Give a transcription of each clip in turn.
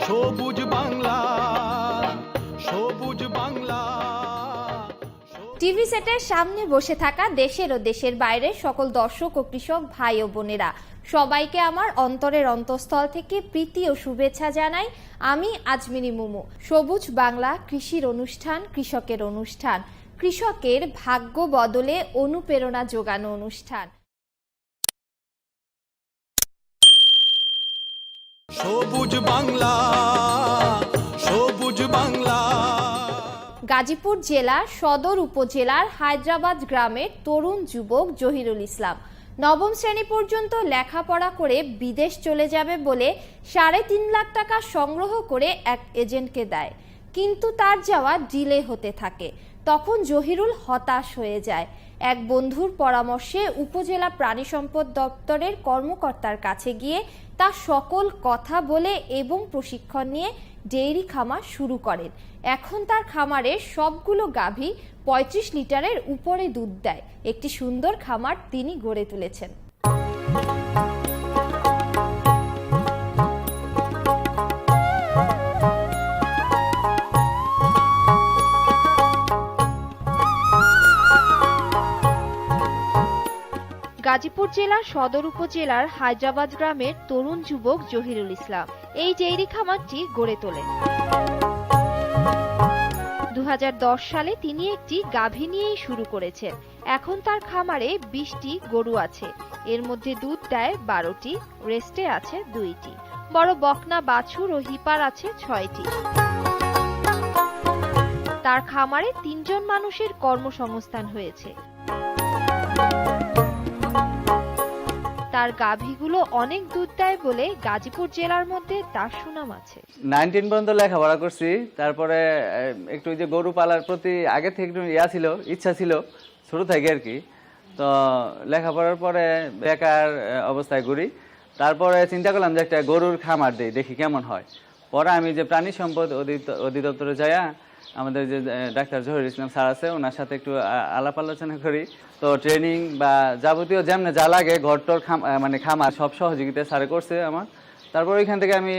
সবুজ বাংলা, সবুজ বাংলা। টিভি সেটের সামনে বসে থাকা দেশের ও দেশের বাইরের সকল দর্শক ও কৃষক ভাই ও বোনেরা, সবাইকে আমার অন্তরের অন্তঃস্থল থেকে প্রীতি ও শুভেচ্ছা জানাই। আমি আজমিনী মুমু। সবুজ বাংলা কৃষির অনুষ্ঠান, কৃষকের অনুষ্ঠান, কৃষকের ভাগ্য বদলে অনুপ্রেরণা যোগানো অনুষ্ঠান। সবুজ বাংলা, সবুজ বাংলা। গাজীপুর জেলার সদর উপজেলার হায়দ্রাবাদ গ্রামের তরুণ যুবক জহিরুল ইসলাম নবম শ্রেণী পর্যন্ত লেখাপড়া করে বিদেশ চলে যাবে বলে ৩.৫ লাখ টাকা সংগ্রহ করে এক এজেন্টকে দেয়, কিন্তু তার যাওয়া ডিলে হতে থাকে। তখন জহিরুল হতাশ হয়ে যায়। এক বন্ধুর পরামর্শে উপজেলা প্রাণী সম্পদ দপ্তরের কর্মকর্তার কাছে গিয়ে তার সকল কথা বলে এবং প্রশিক্ষণ নিয়ে ডেইরি খামার শুরু করেন। এখন তার খামারের সবগুলো গাভী ৩৫ লিটারের উপরে দুধ দেয়। একটি সুন্দর খামার তিনি গড়ে তুলেছেন। গাজীপুর জেলার সদর উপজেলার হায়দ্রাবাদ গ্রামের তরুণ যুবক জহিরুল ইসলাম এই ডেইরি খামারটি গড়ে তোলেন। ২০১০ সালে তিনি একটি গাভী নিয়েই শুরু করেছেন। এখন তার খামারে ২০টি গরু আছে। এর মধ্যে দুধ দেয় ১২টি, রেস্টে আছে ২টি। বড় বকনা বাছুর ও হিপার আছে ৬টি। তার খামারে ৩ জন মানুষের কর্মসংস্থান হয়েছে। তার গাভীগুলো অনেক দুধ দেয় বলে গাজীপুর জেলার মধ্যে তার সুনাম আছে। 19 পর্যন্ত লেখাপড়া করছি, তারপরে একটু যে গরু পালার প্রতি আগে থেকে একটু ইচ্ছা ছিল ছোট থেকে আর কি। তো লেখাপড়ার পরে বেকার অবস্থায় ঘুরি, তারপরে চিন্তা করলাম যে একটা গরুর খামার দিই, দেখি কেমন হয়। পরে আমি যে প্রাণী সম্পদ অধিদপ্তরে যাইয়া আমাদের যে ডাক্তার জহিরুল ইসলাম স্যার আছে, ওনার সাথে একটু আলাপ আলোচনা করি। তো ট্রেনিং বা যাবতীয় যেমন যা লাগে ঘরটর মানে খামার সব সহযোগিতা স্যারে করছে আমার। তারপর ওইখান থেকে আমি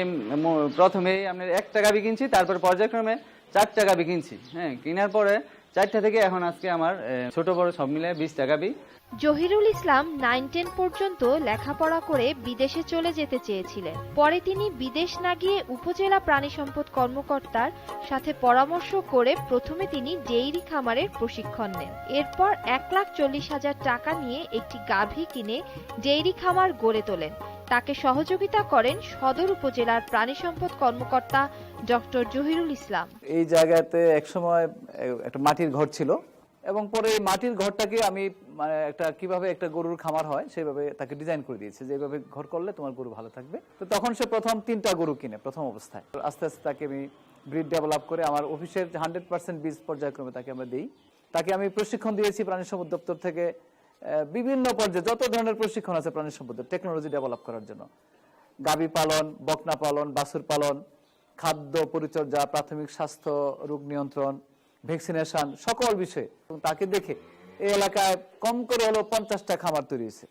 প্রথমেই আপনার 1টা গাভী কিনছি, তারপর পর্যায়ক্রমে 4টা গাভী কিনছি। হ্যাঁ, কেনার পরে 4টা থেকে এখন আজকে আমার ছোট বড় সব মিলে 20টা গাভী। জহিরুল ইসলাম 9-10 পর্যন্ত লেখাপড়া করে বিদেশে চলে যেতে চেয়েছিলেন। পরে তিনি বিদেশ না গিয়ে উপজেলা প্রাণী সম্পদ কর্মকর্তার সাথে পরামর্শ করে প্রথমে তিনি ডেইরি খামারের প্রশিক্ষণ নেন। এরপর 1,40,000 টাকা নিয়ে একটি গাভী কিনে ডেইরি খামার গড়ে তোলেন। তাকে সহযোগিতা করেন সদর উপজেলার প্রাণী সম্পদ কর্মকর্তা ডক্টর জহিরুল ইসলাম। এই জায়গাতে একসময় একটা মাটির ঘর ছিল এবং পরে এই মাটির ঘরটাকে আমি মানে কিভাবে একটা গরুর খামার হয় সেইভাবে তাকে ডিজাইন করে দিয়েছে, যে এইভাবে ঘর করলে তোমার গরু ভালো থাকবে। তো তখন সে প্রথম 3টা গরু কিনে প্রথম অবস্থায়। আস্তে আস্তে তাকে আমি ব্রিড ডেভেলপ করে আমার অফিসের 100% বীজ পর্যায়ক্রমে তাকে আমরা দিই। তাকে আমি প্রশিক্ষণ দিয়েছি প্রাণী সম্পদ দপ্তর থেকে বিভিন্ন পর্যায়ে যত ধরনের প্রশিক্ষণ আছে প্রাণী সম্পদ টেকনোলজি ডেভেলপ করার জন্য, গাভী পালন, বকনা পালন, বাছুর পালন, খাদ্য পরিচর্যা, প্রাথমিক স্বাস্থ্য, রোগ নিয়ন্ত্রণ, ভ্যাকসিনেশন, সকল বিষয়ে। তাকে দেখে এই এলাকায় কম করে হলো 50টা খামার তৈরি হয়েছে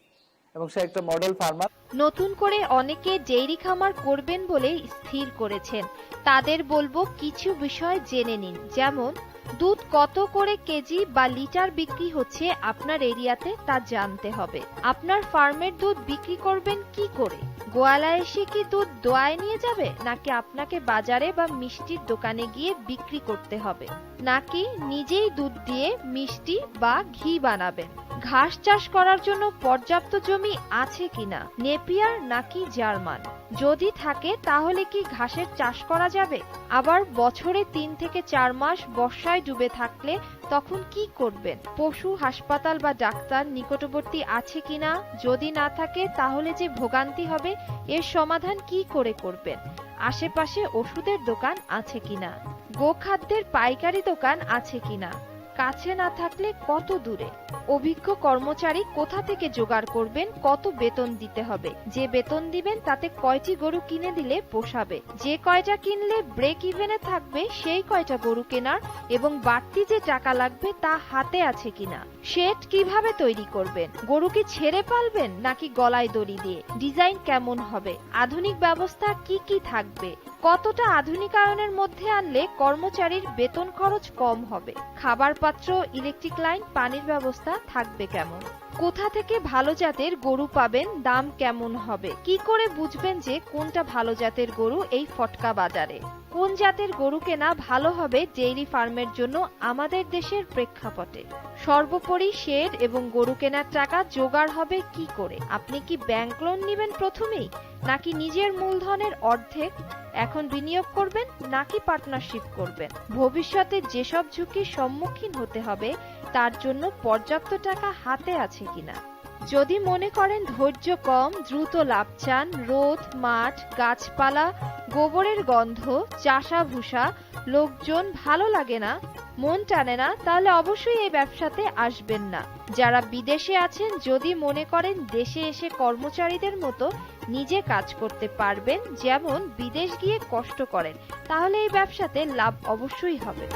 এবং সে একটা মডেল ফার্মার। নতুন করে অনেকে ডেইরি খামার করবেন বলে স্থির করেছেন। তাদের বলবো কিছু বিষয় জেনে নিন, যেমন দুধ কত করে কেজি বা লিটার বিক্রি হচ্ছে আপনার এরিয়াতে তা জানতে হবে। আপনার ফার্মের দুধ বিক্রি করবেন কি করে? গোয়ালা এসে কি দুধ দোয়ায় নিয়ে যাবে, নাকি আপনাকে বাজারে বা মিষ্টির দোকানে গিয়ে বিক্রি করতে হবে, নাকি নিজেই দুধ দিয়ে মিষ্টি বা ঘি বানাবেন? ঘাস চাষ করার জন্য পর্যাপ্ত জমি আছে কিনা, নেপিয়ার নাকি জার্মান? যদি থাকে তাহলে কি ঘাসের চাষ করা যাবে? আবার বছরে 3 থেকে 4 মাস বর্ষায় ডুবে থাকলে তখন কি করবেন? পশু হাসপাতাল বা ডাক্তার নিকটবর্তী আছে কিনা? যদি না থাকে তাহলে যে ভোগান্তি হবে এর সমাধান কি করে করবেন? আশেপাশে ওষুধের দোকান আছে কিনা? গোখাদ্যের পাইকারি দোকান আছে কিনা? কাছে না থাকলে কত দূরে? অভিজ্ঞ কর্মচারী কোথা থেকে জোগাড় করবেন? কত বেতন দিতে হবে? যে বেতন দিবেন তাতে কয়টি গরু কিনে দিলে পোষাবে? যে কয়টা কিনলে ব্রেক ইভেনে থাকবে সেই কয়টা গরু কেনার এবং বাড়তি যে টাকা লাগবে তা হাতে আছে কিনা? শেড কিভাবে তৈরি করবেন? গরু কি ছেড়ে পালবেন নাকি গলায় দড়ি দিয়ে? ডিজাইন কেমন হবে? আধুনিক ব্যবস্থা কি কি থাকবে? কতটা আধুনিকায়নের মধ্যে আনলে কর্মচারীর বেতন খরচ কম হবে? খাবার পাত্র, ইলেকট্রিক লাইন, পানির ব্যবস্থা থাকবে কেমন? কোথা থেকে ভালো জাতের গরু পাবেন? দাম কেমন হবে? কি করে বুঝবেন যে কোনটা ভালো জাতের গরু এই ফটকা বাজারে? কোন জাতের গরু কেনা ভালো হবে ডেইরি ফার্মের জন্য আমাদের দেশের প্রেক্ষাপটে? সর্বোপরি শেড এবং গরু কেনার টাকা জোগাড় হবে কি করে? আপনি কি ব্যাংক লোন নেবেন প্রথমেই, নাকি নিজের মূলধনের অর্ধেক এখন বিনিয়োগ করবেন, নাকি পার্টনারশিপ করবেন? ভবিষ্যতে যেসব ঝুঁকির সম্মুখীন হতে হবে তার জন্য পর্যাপ্ত টাকা হাতে আছে কিনা? যদি মনে করেন ধৈর্য কম, দ্রুত লাভ চান, রোদ, মাঠ, গাছপালা, গোবরের গন্ধ, চাষা ভুষা, লোকজন ভালো লাগে না, মন টানে না, তাহলে অবশ্যই এই ব্যবসাতে আসবেন না। যারা বিদেশে আছেন, যদি মনে করেন দেশে এসে কর্মচারীদের মতো নিজে কাজ করতে পারবেন, যেমন বিদেশ গিয়ে কষ্ট করেন, তাহলে এই ব্যবসাতে লাভ অবশ্যই হবে।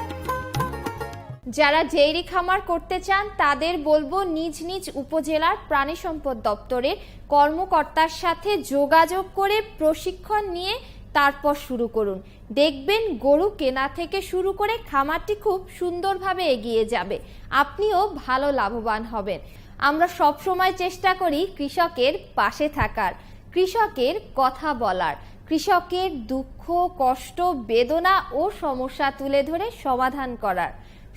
যারা ডেইরি খামার করতে চান তাদের বলবো নিজ নিজ উপজেলার প্রাণী সম্পদ দপ্তরের কর্মকর্তার সাথে যোগাযোগ করে প্রশিক্ষণ নিয়ে তারপর শুরু করুন। দেখবেন গরু কেনা থেকে শুরু করে খামারটি খুব সুন্দরভাবে এগিয়ে যাবে, আপনিও ভালো লাভবান হবেন। আমরা সব সময় চেষ্টা করি কৃষকের পাশে থাকার, কৃষকের কথা বলার, কৃষকের দুঃখ, কষ্ট, বেদনা ও সমস্যা তুলে ধরে সমাধান করার।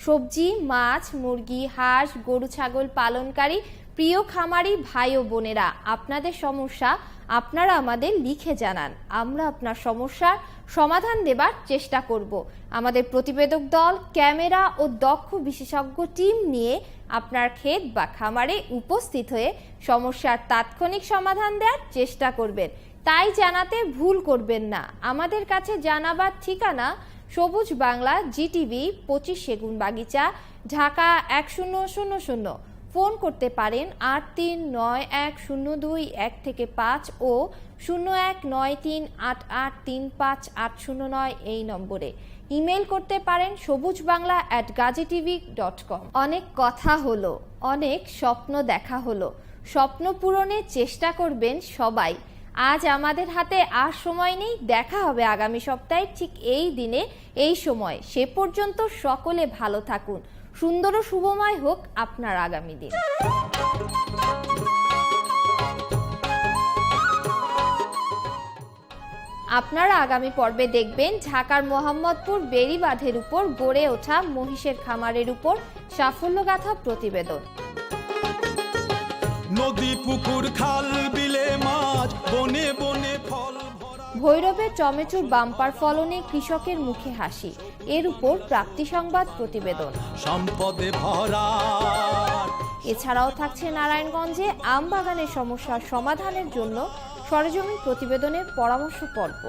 সবজি, মাছ, মুরগি, হাঁস, গরু, ছাগল পালনকারী প্রিয় খামারি ভাই ও বোনেরা, আপনাদের সমস্যা আপনারা আমাদের লিখে জানান, আমরা আপনার সমস্যার সমাধান দেবার চেষ্টা করব। আমাদের প্রতিবেদক দল, ক্যামেরা ও দক্ষ বিশেষজ্ঞ টিম নিয়ে আপনার ক্ষেত বা খামারে উপস্থিত হয়ে সমস্যার তাৎক্ষণিক সমাধান দেওয়ার চেষ্টা করবেন। তাই জানাতে ভুল করবেন না। আমাদের কাছে জানাবার ঠিকানা সবুজ বাংলা, জিটিভি, 25 সেগুন বাগিচা, ঢাকা 1000। ফোন করতে পারেন 839102-1-5 ও 019388358009 এই নম্বরে। ইমেল করতে পারেন sobujbangla@gazitv.com। অনেক কথা হলো, অনেক স্বপ্ন দেখা হলো, স্বপ্ন পূরণের চেষ্টা করবেন সবাই। আজ আমাদের হাতে আর সময় নেই, দেখা হবে আগামী সপ্তাহে ঠিক এই দিনে এই সময়। সে পর্যন্ত সকলে ভালো থাকুন, সুন্দর ও শুভময় হোক আপনার আগামী দিন। আপনারা আগামী পর্বে দেখবেন ঢাকার মোহাম্মদপুর বেড়িবাঁধের উপর গড়ে ওঠা মহিষের খামারের উপর সাফল্যগাথা প্রতিবেদন। নদী, পুকুর, খাল, বিলে মাছ, বনে বনে ফল ভরা। ভৈরবে টমেটোর বাম্পার ফলনে কৃষকের মুখে হাসি, এর উপর প্রাপ্তি সংবাদ প্রতিবেদন। সম্পদে ভরা। এছাড়াও থাকছে নারায়ণগঞ্জে আম বাগানের সমস্যার সমাধানের জন্য সরেজমিন প্রতিবেদনের পরামর্শ পর্ব।